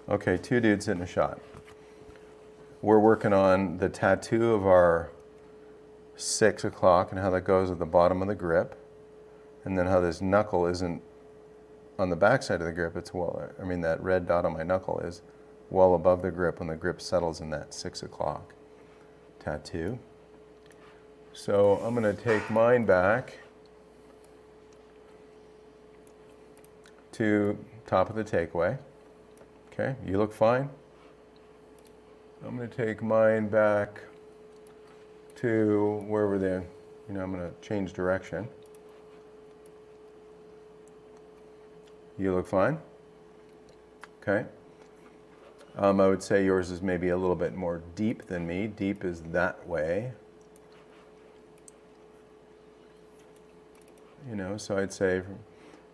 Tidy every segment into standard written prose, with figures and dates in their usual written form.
Okay, two dudes hitting a shot. We're working on the tattoo of our 6 o'clock and how that goes at the bottom of the grip, and then how this knuckle isn't on the back side of the grip. It's that red dot on my knuckle is well above the grip when the grip settles in that 6 o'clock tattoo. So I'm going to take mine back to top of the takeaway. Okay, you look fine. I'm going to take mine back to wherever I'm going to change direction. You look fine. Okay. I would say yours is maybe a little bit more deep than me. Deep is that way. So I'd say,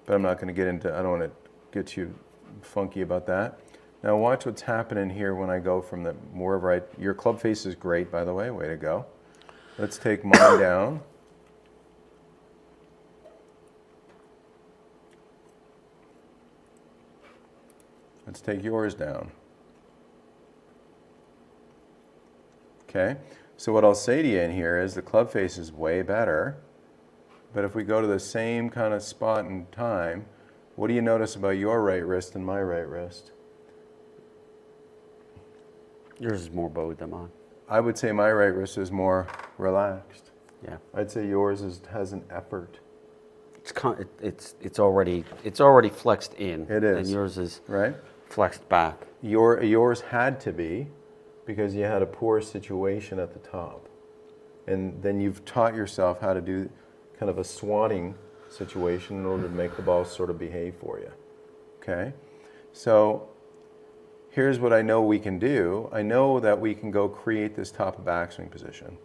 but I'm not going to get into, I don't want to get you funky about that. Now watch what's happening here when I go from the wherever your club face is great, by the way, way to go. Let's take mine down. Let's take yours down. Okay, so what I'll say to you in here is the club face is way better, but if we go to the same kind of spot and time, what do you notice about your right wrist and my right wrist? Yours is more bowed than mine. I would say my right wrist is more relaxed. Yeah. I'd say yours has an effort. It's already flexed in. It is. And yours is right flexed back. Yours had to be because you had a poor situation at the top, and then you've taught yourself how to do kind of a swatting situation in order to make the ball sort of behave for you. Okay, so here's what I know we can do. I know that we can go create this top of backswing position.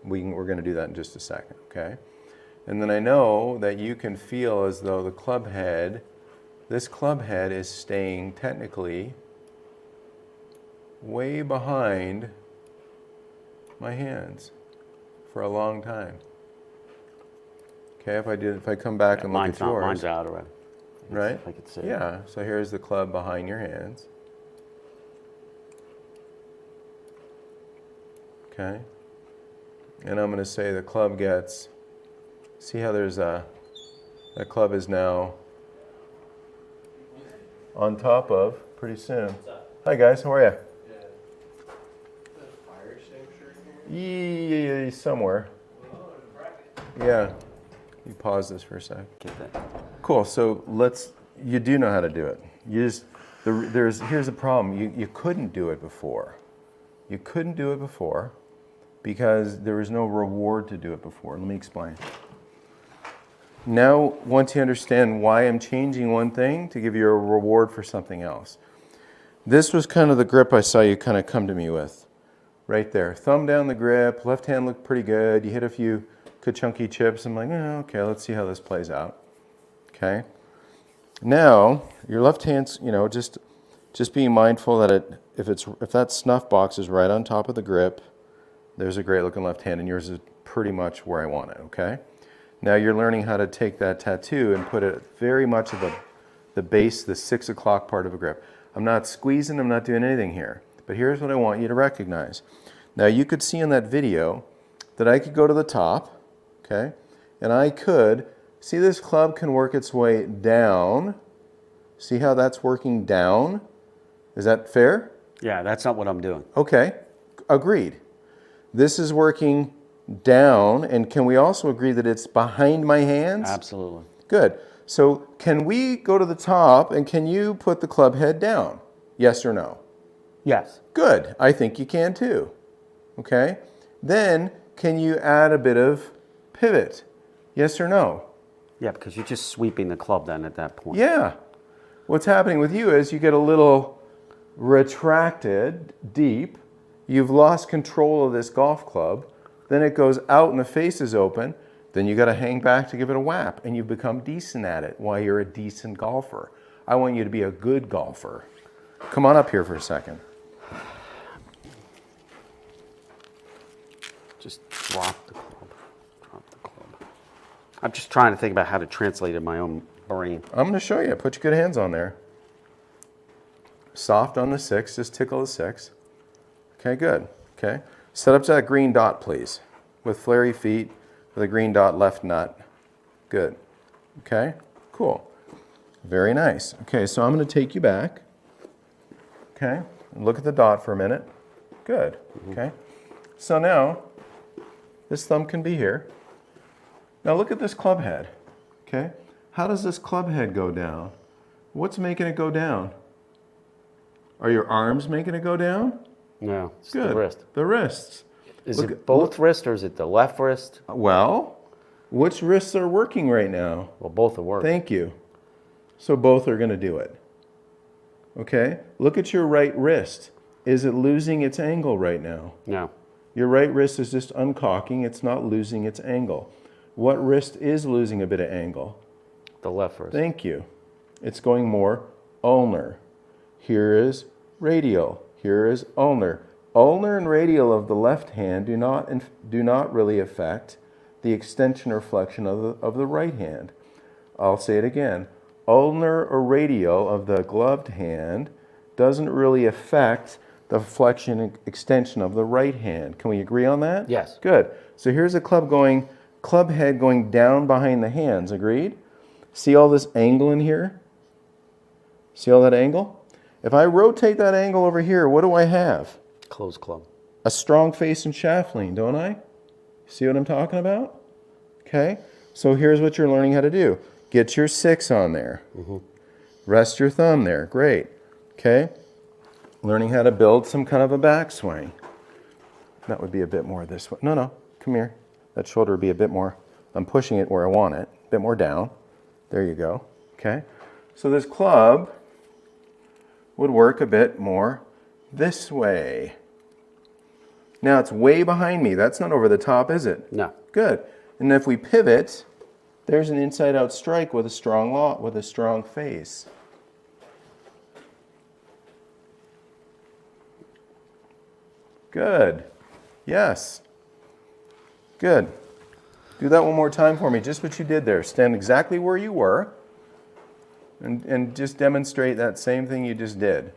We're going to do that in just a second, okay? And then I know that you can feel as though the club head, this club head is staying technically way behind my hands for a long time. Okay, if I come back and look at yours. Mine's out already. Right? I could see it. Yeah, so here's the club behind your hands. Okay, and I'm going to say the club gets, see how there's that club is now on top of pretty soon. Hi guys, how are you? Fire extinguisher in here? Yeah, somewhere. Yeah, you pause this for a sec. Get that. Cool, so you do know how to do it. Here's the problem, you couldn't do it before. You couldn't do it before because there was no reward to do it before. Let me explain. Now, once you understand why I'm changing one thing to give you a reward for something else. This was kind of the grip I saw you kind of come to me with. Right there. Thumb down the grip, left hand looked pretty good. You hit a few ka-chunky chips. I'm like, oh, okay, let's see how this plays out. Okay. Now, your left hand's, just being mindful that if that snuff box is right on top of the grip, there's a great looking left hand, and yours is pretty much where I want it, okay? Now you're learning how to take that tattoo and put it very much at the base, the 6 o'clock part of a grip. I'm not squeezing, I'm not doing anything here, but here's what I want you to recognize. Now you could see in that video that I could go to the top, okay? And I could, see this club can work its way down. See how that's working down? Is that fair? Yeah, that's not what I'm doing. Okay, agreed. This is working down, and can we also agree that it's behind my hands? Absolutely. Good. So can we go to the top, and can you put the club head down? Yes or no? Yes. Good. I think you can too. Okay? Then can you add a bit of pivot? Yes or no? Yeah, because you're just sweeping the club then at that point. Yeah. What's happening with you is you get a little retracted deep. You've lost control of this golf club. Then it goes out and the face is open. Then you got to hang back to give it a whap, and you've become decent at it while you're a decent golfer. I want you to be a good golfer. Come on up here for a second. Just drop the club. Drop the club. I'm just trying to think about how to translate it in my own brain. I'm going to show you. Put your good hands on there. Soft on the 6, just tickle the 6. Okay, good. Okay. Set up to that green dot, please. With flary feet, with a green dot left nut. Good. Okay, cool. Very nice. Okay, so I'm going to take you back. Okay, and look at the dot for a minute. Good. Okay. So now, this thumb can be here. Now look at this club head. Okay. How does this club head go down? What's making it go down? Are your arms making it go down? No, it's Good. the wrist. The wrists. Is Look it at- both wrists or is it the left wrist? Well, which wrists are working right now? Well, both are working. Thank you. So both are going to do it. Okay? Look at your right wrist. Is it losing its angle right now? No. Your right wrist is just uncocking. It's not losing its angle. What wrist is losing a bit of angle? The left wrist. Thank you. It's going more ulnar. Here is radial. Here is ulnar. Ulnar and radial of the left hand do not really affect the extension or flexion of the right hand. I'll say it again. Ulnar or radial of the gloved hand doesn't really affect the flexion and extension of the right hand. Can we agree on that? Yes. Good. So here's a club head going down behind the hands. Agreed? See all this angle in here? See all that angle? If I rotate that angle over here, what do I have? Closed club. A strong face and shaft lean, don't I? See what I'm talking about? Okay. So here's what you're learning how to do. Get your 6 on there. Rest your thumb there. Great. Okay. Learning how to build some kind of a backswing. That would be a bit more this way. No, come here. That shoulder would be a bit more. I'm pushing it where I want it. A bit more down. There you go. Okay. So this club would work a bit more this way. Now it's way behind me. That's not over the top, is it? No. Good. And if we pivot, there's an inside-out strike with a strong face. Good. Yes. Good. Do that one more time for me. Just what you did there. Stand exactly where you were and just demonstrate that same thing you just did.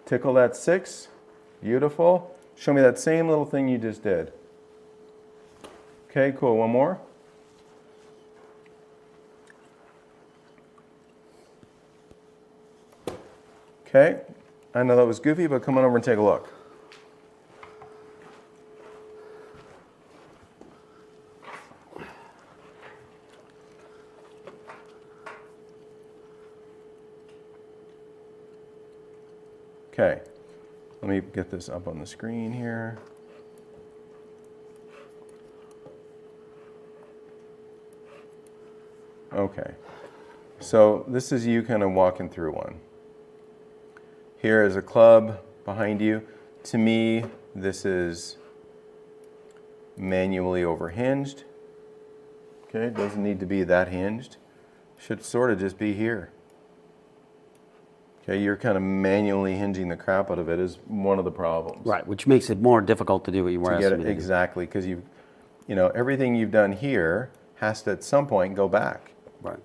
Tickle that 6. Beautiful. Show me that same little thing you just did. Okay, cool. One more. Okay. I know that was goofy, but come on over and take a look. Okay, let me get this up on the screen here. Okay, so this is you kind of walking through one. Here is a club behind you. To me, this is manually overhinged. Okay, it doesn't need to be that hinged. Should sort of just be here. Okay, you're kind of manually hinging the crap out of it is one of the problems. Right, which makes it more difficult to do what you were To get asking it me to do. exactly, because everything you've done here has to at some point go back. Right.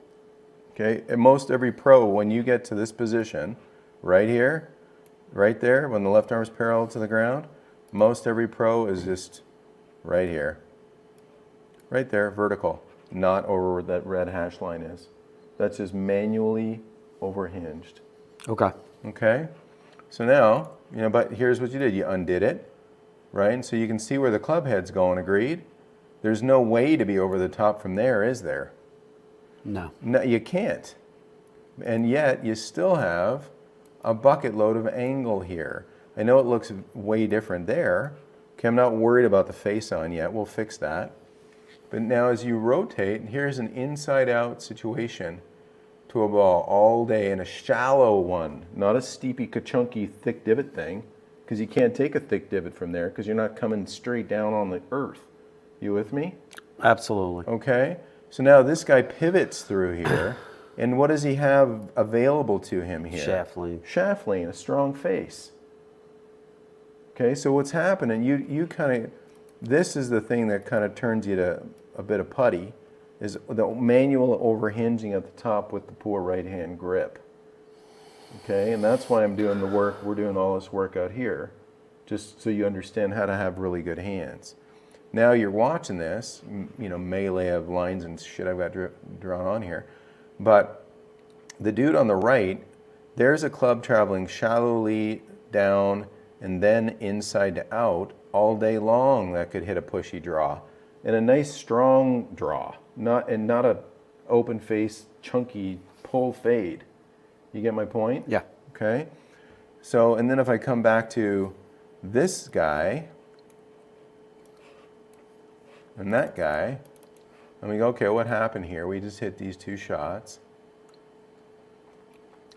Okay, and most every pro, when you get to this position, right here, right there, when the left arm is parallel to the ground, most every pro is just right here. Right there, vertical, not over where that red hash line is. That's just manually overhinged. Okay. Okay, so now, but here's what you did. You undid it, right? And so you can see where the club head's going, agreed? There's no way to be over the top from there, is there? No. No, you can't. And yet, you still have a bucket load of angle here. I know it looks way different there. Okay, I'm not worried about the face on yet. We'll fix that. But now as you rotate, here's an inside-out situation to a ball all day, and a shallow one, not a steepy, ka-chunky, thick divot thing, because you can't take a thick divot from there because you're not coming straight down on the earth. You with me? Absolutely. Okay, so now this guy pivots through here, and what does he have available to him here? Shaft lean. Shaft lean, a strong face. Okay, so what's happening, you kind of, this is the thing that kind of turns you to a bit of putty, is the manual overhinging at the top with the poor right hand grip. Okay, and that's why I'm doing the work, we're doing all this work out here, just so you understand how to have really good hands. Now you're watching this, you know, melee of lines and shit I've got drawn on here, but the dude on the right, there's a club traveling shallowly down and then inside to out all day long that could hit a pushy draw. And a nice strong draw, not a open face, chunky pull fade. You get my point? Yeah. Okay. So, and then if I come back to this guy and that guy, and we go, okay, what happened here? We just hit these two shots.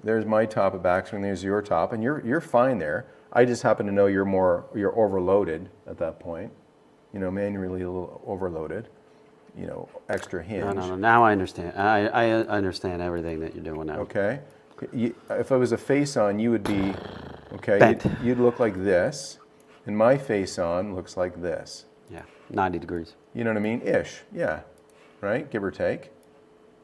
There's my top of backswing, there's your top, and you're fine there. I just happen to know you're overloaded at that point. You know, manually a little overloaded. You know, extra hinge. No. Now I understand. I understand everything that you're doing now. Okay. If I was a face on, you would be, okay, Bent. you'd look like this, and my face on looks like this. Yeah, 90 degrees. You know what I mean? Ish, yeah, right? Give or take.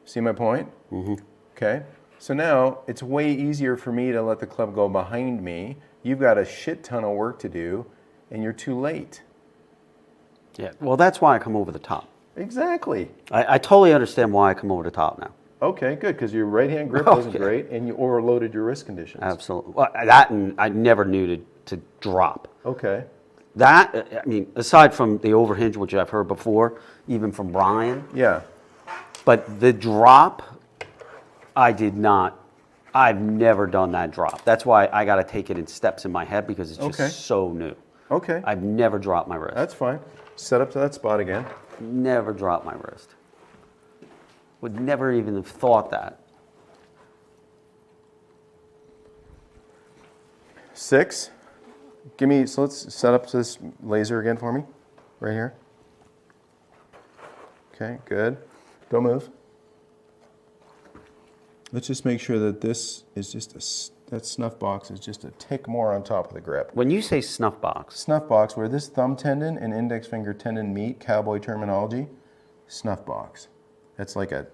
See my point? Mm-hmm. Okay. So now it's way easier for me to let the club go behind me. You've got a shit ton of work to do, and you're too late. Yeah, well, that's why I come over the top. Exactly. I totally understand why I come over the top now. Okay, good, because your right-hand grip Oh, wasn't yeah. great, and you overloaded your wrist conditions. Absolutely. Well, that and I never knew to drop. Okay. That, I mean, aside from the overhinge, which I've heard before, even from Brian, Yeah. but the drop, I did not. I've never done that drop. That's why I got to take it in steps in my head because it's just Okay. so new. Okay. I've never dropped my wrist. That's fine. Set up to that spot again. Never dropped my wrist. Would never even have thought that. 6. Give me, so let's set up this laser again for me, right here. Okay, good. Don't move. Let's just make sure that this is just that snuff box is just a tick more on top of the grip. When you say snuff box, Snuff box, where this thumb tendon and index finger tendon meet, cowboy terminology, snuff box. That's like a,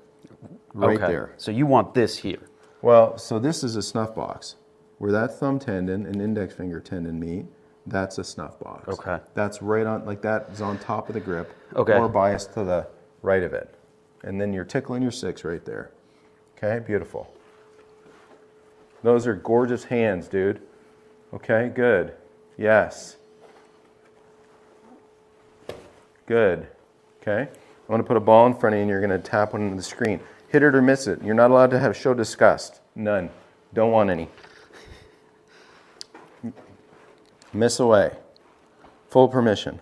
right okay. there. So you want this here. Well, so this is a snuff box. Where that thumb tendon and index finger tendon meet, that's a snuff box. Okay. That's right on, like that is on top of the grip. Okay. More biased to the right of it. And then you're tickling your 6 right there. Okay, beautiful. Those are gorgeous hands, dude. Okay, good. Yes. Good. Okay. I'm going to put a ball in front of you and you're going to tap one into the screen. Hit it or miss it. You're not allowed to show disgust. None. Don't want any. Miss away. Full permission.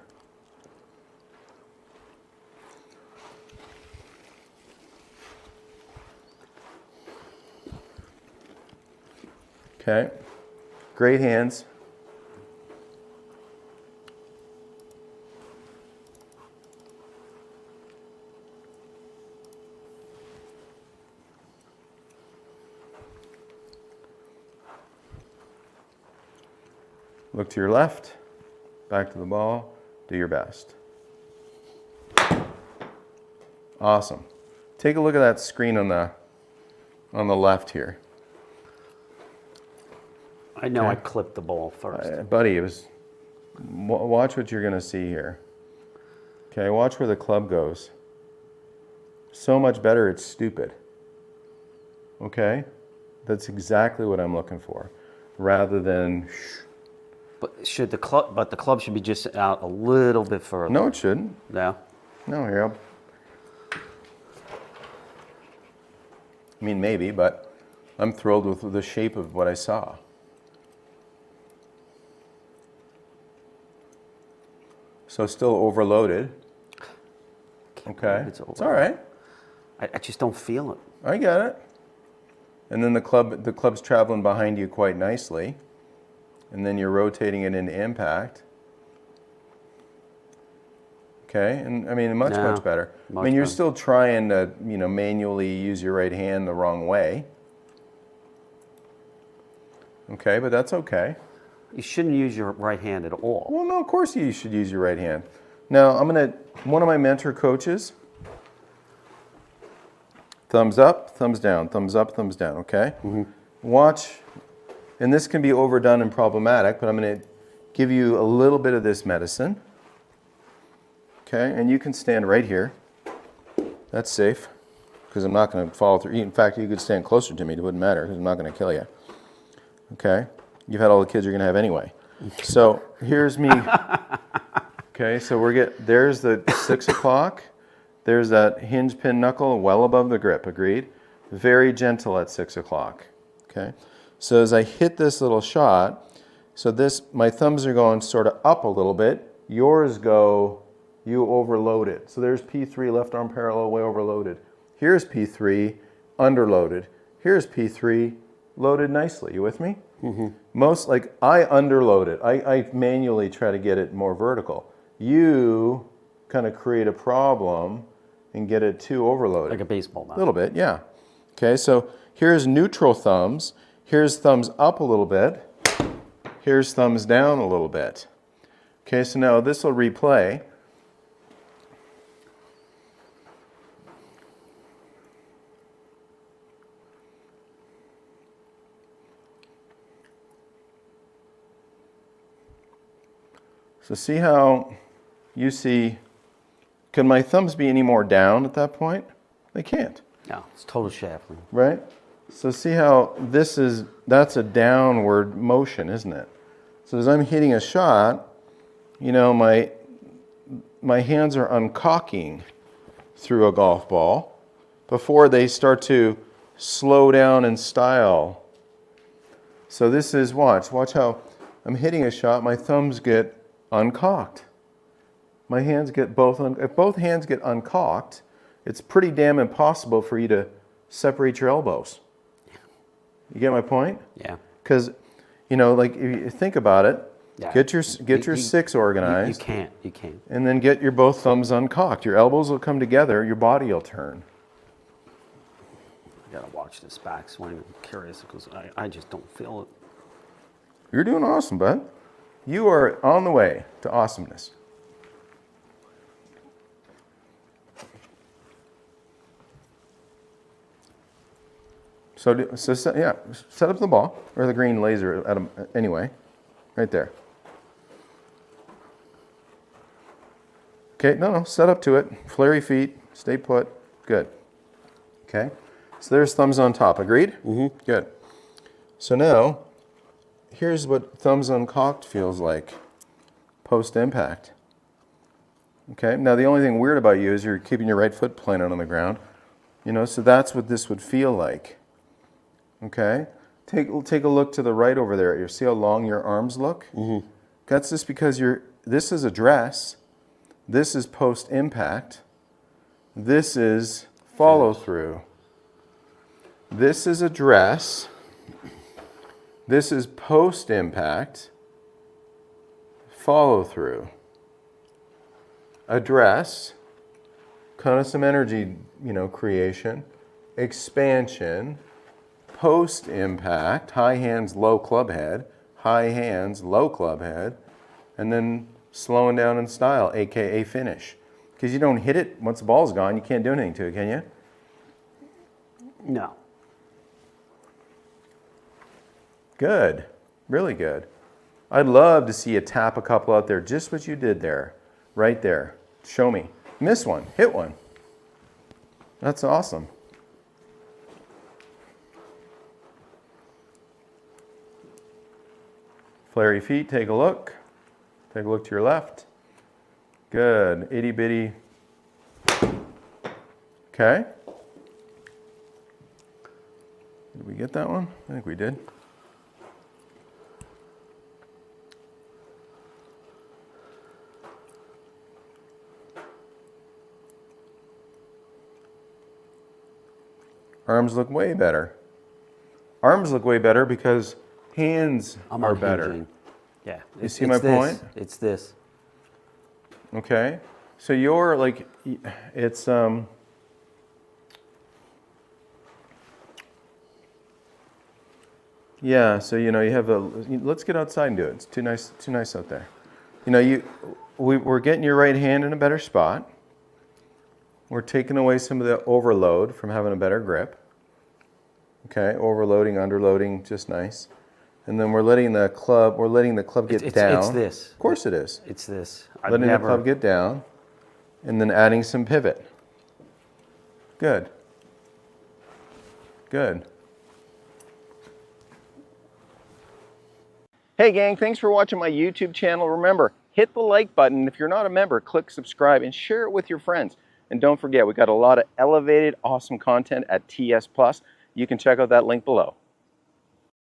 Okay. Great hands. Look to your left, back to the ball, do your best. Awesome. Take a look at that screen on the left here. I know Okay. I clipped the ball first. Buddy, it was, watch what you're gonna see here. Okay, watch where the club goes. So much better, it's stupid. Okay? That's exactly what I'm looking for. Rather than, But the club should be just out a little bit further. no, it shouldn't. No. No, here, I mean, maybe, but I'm thrilled with the shape of what I saw. So still overloaded. Okay, It's it's all right. I just don't feel it. I get it. And then the club's traveling behind you quite nicely. And then you're rotating it into impact. Okay, and I mean, much better. I mean, you're better. still trying to, manually use your right hand the wrong way. Okay, but that's okay. You shouldn't use your right hand at all. Well, no, of course you should use your right hand. Now, one of my mentor coaches, Thumbs up, thumbs down, thumbs up, thumbs down, okay? Watch, and this can be overdone and problematic, but I'm going to give you a little bit of this medicine. Okay, and you can stand right here. That's safe, because I'm not going to follow through. In fact, you could stand closer to me. It wouldn't matter, because I'm not going to kill you. Okay? You've had all the kids you're going to have anyway. So here's me. Okay, so there's the 6 o'clock. There's that hinge pin knuckle well above the grip, agreed? Very gentle at 6 o'clock. Okay? So as I hit this little shot, my thumbs are going sort of up a little bit. Yours you overload it. So there's P3, left arm parallel, way overloaded. Here's P3, underloaded. Here's P3, loaded nicely. You with me? Most, I underload it. I manually try to get it more vertical. You kind of create a problem and get it too overloaded. Like a baseball bat. A little bit, yeah. Okay, so here's neutral thumbs. Here's thumbs up a little bit. Here's thumbs down a little bit. Okay, so now this will replay. So see how you see, can my thumbs be any more down at that point? They can't. No, it's total shaftling. Right? So see how that's a downward motion, isn't it? So as I'm hitting a shot, my hands are uncocking through a golf ball before they start to slow down in style. So this is, watch how I'm hitting a shot, my thumbs get uncocked. My hands get if both hands get uncocked, it's pretty damn impossible for you to separate your elbows. You get my point? Yeah. Because, if you think about it, Yeah. get your six organized. You can't. And then get your both thumbs uncocked. Your elbows will come together, your body will turn. I gotta watch this back swing. I'm curious because I just don't feel it. You're doing awesome, bud. You are on the way to awesomeness. So set up the ball, or the green laser at anyway, right there. Okay, no, set up to it. Flary feet, stay put, good. Okay, so there's thumbs on top, agreed? Mm-hmm. Good. So now, here's what thumbs uncocked feels like post-impact. Okay, now the only thing weird about you is you're keeping your right foot planted on the ground. So that's what this would feel like. Okay, take a look to the right over there. You see how long your arms look? Mm-hmm. That's just because this is address, this is post-impact, this is follow-through. This is address, this is post-impact, follow-through. Address, kind of some energy, creation, expansion, post-impact, high hands, low club head, high hands, low club head, and then slowing down in style, aka finish. Because you don't hit it once the ball's gone, you can't do anything to it, can you? No. Good, really good. I'd love to see you tap a couple out there, just what you did there, right there. Show me. Miss one, hit one. That's awesome. Flary feet, take a look. Take a look to your left. Good, itty bitty. Okay. Did we get that one? I think we did. Arms look way better. Arms look way better because hands are better. Unhinging. Yeah. You see my point? It's this. Okay. So you're it's yeah, so you have let's get outside and do it. It's too nice out there. We're getting your right hand in a better spot. We're taking away some of the overload from having a better grip. Okay, overloading, underloading, just nice. And then we're letting the club get down. It's this. Of course it is. It's this. Letting the club get down, and then adding some pivot. Good. Good. Hey gang, thanks for watching my YouTube channel. Remember, hit the like button. If you're not a member, click subscribe and share it with your friends. And don't forget, we got a lot of elevated, awesome content at TS Plus. You can check out that link below.